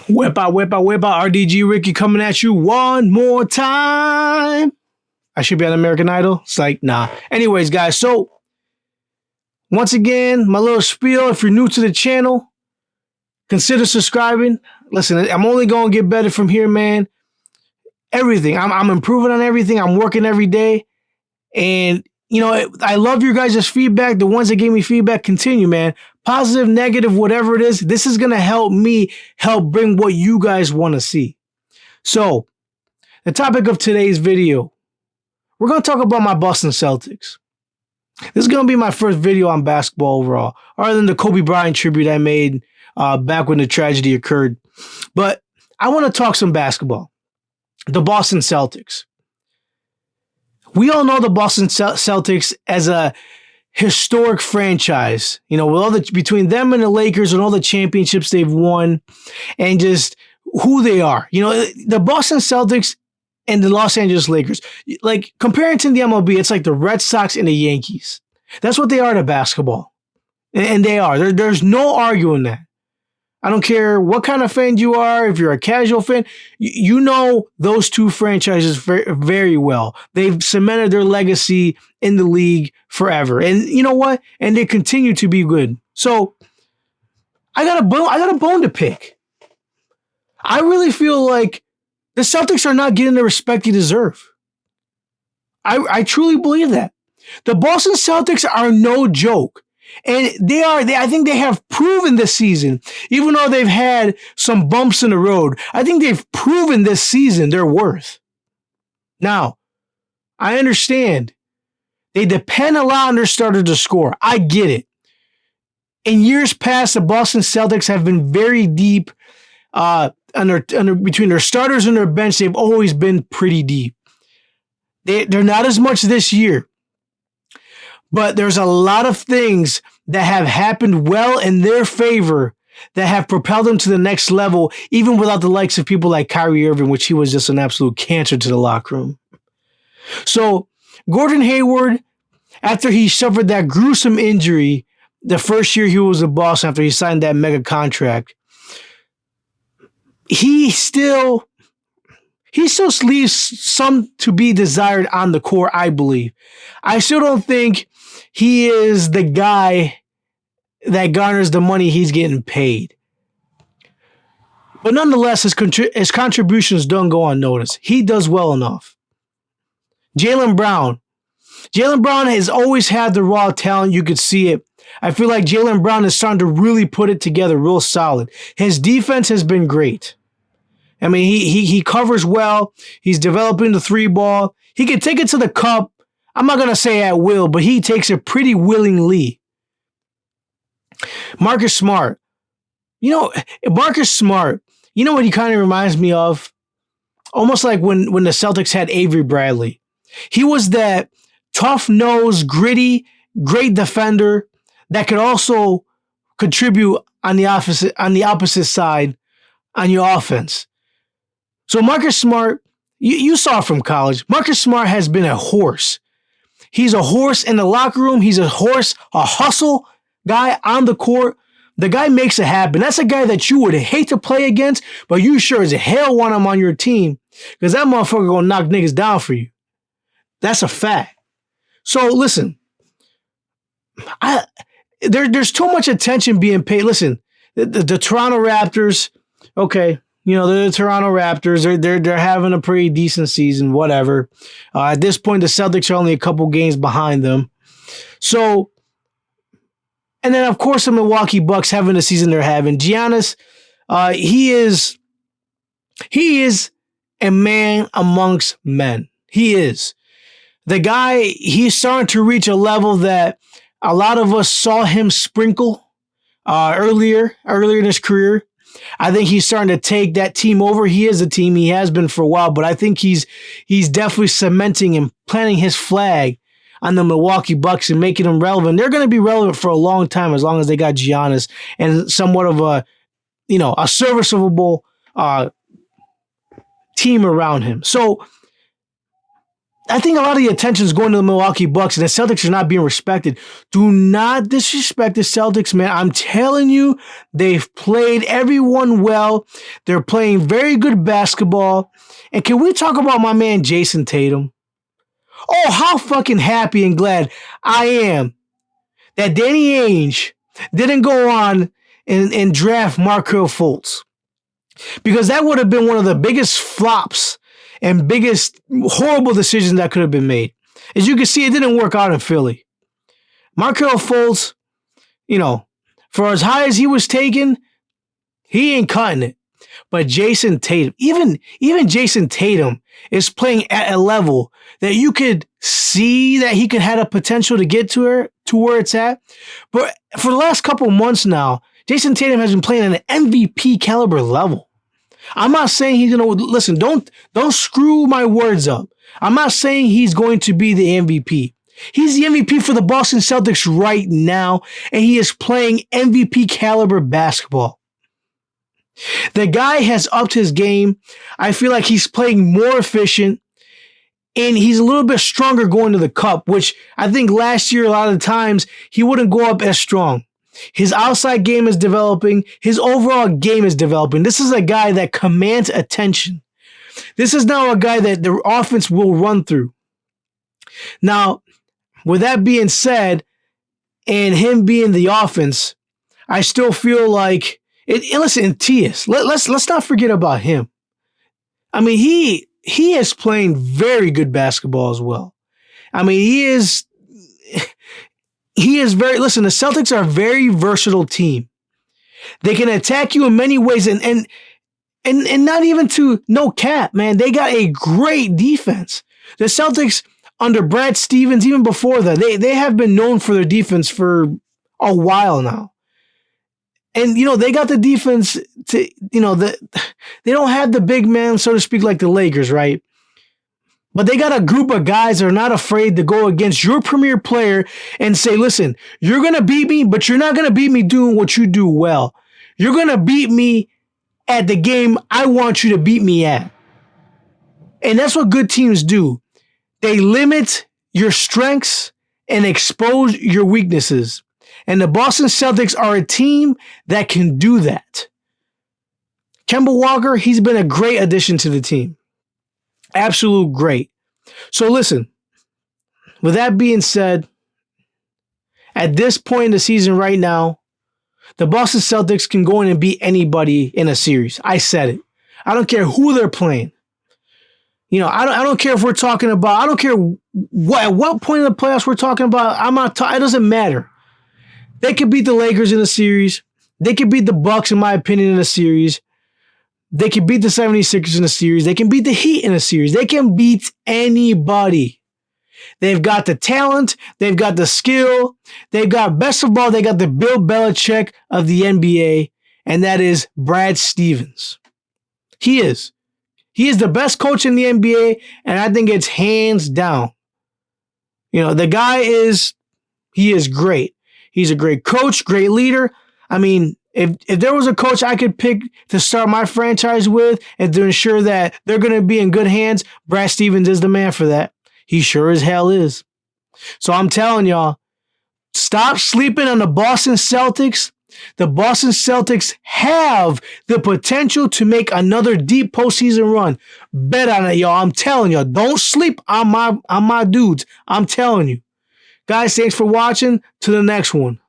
Whip out, whip out, whip out. RDG Ricky coming at you one more time. I should be on American Idol. It's like, nah. Anyways, guys, so once again, my little spiel. If you're new to the channel, consider subscribing. Listen, I'm only going to get better from here, man. Everything. I'm improving on everything. I'm working every day. And, you know, I love your guys' feedback. The ones that gave me feedback, continue, man. Positive, negative, whatever it is. This is going to help me help bring what you guys want to see. So, the topic of today's video, we're going to talk about my Boston Celtics. This is going to be my first video on basketball overall, other than the Kobe Bryant tribute I made back when the tragedy occurred. But I want to talk some basketball. The Boston Celtics. We all know the Boston Celtics as a historic franchise, you know, with all between them and the Lakers and all the championships they've won and just who they are. You know, the Boston Celtics and the Los Angeles Lakers, like comparing to the MLB, it's like the Red Sox and the Yankees. That's what they are to basketball. And they are. There's no arguing that. I don't care what kind of fan you are. If you're a casual fan, you know those two franchises very, very well. They've cemented their legacy in the league forever. And you know what? And they continue to be good. So I got a bone to pick. I really feel like the Celtics are not getting the respect they deserve. I truly believe that. The Boston Celtics are no joke. And I think they have proven this season, even though they've had some bumps in the road, I think they've proven this season their worth. Now, I understand they depend a lot on their starter to score. I get it. In years past, the Boston Celtics have been very deep between their starters and their bench. They've always been pretty deep. They're not as much this year. But there's a lot of things that have happened well in their favor that have propelled them to the next level, even without the likes of people like Kyrie Irving, which he was just an absolute cancer to the locker room. So Gordon Hayward, after he suffered that gruesome injury the first year he was a Boston after he signed that mega contract, he still leaves some to be desired on the court, I believe. I still don't think he is the guy that garners the money he's getting paid. But nonetheless, his contributions don't go unnoticed. He does well enough. Jaylen Brown. Jaylen Brown has always had the raw talent. You could see it. I feel like Jaylen Brown is starting to really put it together real solid. His defense has been great. I mean, he covers well. He's developing the three ball. He can take it to the cup. I'm not going to say at will, but he takes it pretty willingly. Marcus Smart. You know, Marcus Smart, you know what he kind of reminds me of? Almost like when the Celtics had Avery Bradley. He was that tough-nosed, gritty, great defender that could also contribute on the opposite side on your offense. So Marcus Smart, you saw from college, Marcus Smart has been a horse. He's a horse in the locker room. He's a horse, a hustle guy on the court. The guy makes it happen. That's a guy that you would hate to play against, but you sure as hell want him on your team because that motherfucker gonna knock niggas down for you. That's a fact. So listen, there's too much attention being paid. Listen, the Toronto Raptors, okay. You know, they're the Toronto Raptors. They're having a pretty decent season, whatever. At this point, the Celtics are only a couple games behind them. So, and then, of course, the Milwaukee Bucks having the season they're having. Giannis, he is a man amongst men. He is. The guy, he's starting to reach a level that a lot of us saw him sprinkle earlier in his career. I think he's starting to take that team over. He is a team. He has been for a while, but I think he's definitely cementing and planting his flag on the Milwaukee Bucks and making them relevant. They're going to be relevant for a long time as long as they got Giannis and somewhat of a serviceable team around him. So I think a lot of the attention is going to the Milwaukee Bucks, and the Celtics are not being respected. Do not disrespect the Celtics, man. I'm telling you, they've played everyone well. They're playing very good basketball. And can we talk about my man Jason Tatum? Oh, how fucking happy and glad I am that Danny Ainge didn't go on and draft Markelle Fultz. Because that would have been one of the biggest flops and biggest horrible decisions that could have been made. As you can see, it didn't work out in Philly. Markelle Fultz, for as high as he was taken, he ain't cutting it. But Jason Tatum, even Jason Tatum is playing at a level that you could see that he could have a potential to get to where it's at. But for the last couple months now, Jason Tatum has been playing at an MVP caliber level. I'm not saying he's going to, listen, don't screw my words up. I'm not saying he's going to be the MVP. He's the MVP for the Boston Celtics right now, and he is playing MVP caliber basketball. The guy has upped his game. I feel like he's playing more efficient, and he's a little bit stronger going to the cup, which I think last year, a lot of the times, he wouldn't go up as strong. His outside game is developing. His overall game is developing. This is a guy that commands attention. This is now a guy that the offense will run through. Now, with that being said, and him being the offense, I still feel like listen, Tias, let's not forget about him. I mean, he is playing very good basketball as well. I mean, he is very, listen, the Celtics are a very versatile team. They can attack you in many ways, and not even to no cap, man. They got a great defense. The Celtics under Brad Stevens, even before that, they have been known for their defense for a while now. And, they got the defense to, they don't have the big man, so to speak, like the Lakers, right? But they got a group of guys that are not afraid to go against your premier player and say, listen, you're going to beat me, but you're not going to beat me doing what you do well. You're going to beat me at the game I want you to beat me at. And that's what good teams do. They limit your strengths and expose your weaknesses. And the Boston Celtics are a team that can do that. Kemba Walker, he's been a great addition to the team. Absolute great. So listen, with that being said, at this point in the season right now, the Boston Celtics can go in and beat anybody in a series. I said it. I don't care who they're playing. I don't care if we're talking about, I don't care at what point in the playoffs we're talking about. It doesn't matter. They could beat the Lakers in a series. They could beat the Bucks, in my opinion, in a series. They can beat the 76ers in a series. They can beat the Heat in a series. They can beat anybody. They've got the talent. They've got the skill. They've got, best of all, they got the Bill Belichick of the NBA, and that is Brad Stevens. He is. He is the best coach in the NBA, and I think it's hands down. The guy he is great. He's a great coach, great leader. I mean, if there was a coach I could pick to start my franchise with and to ensure that they're going to be in good hands, Brad Stevens is the man for that. He sure as hell is. So I'm telling y'all, stop sleeping on the Boston Celtics. The Boston Celtics have the potential to make another deep postseason run. Bet on it, y'all. I'm telling y'all, don't sleep on my dudes. I'm telling you. Guys, thanks for watching. To the next one.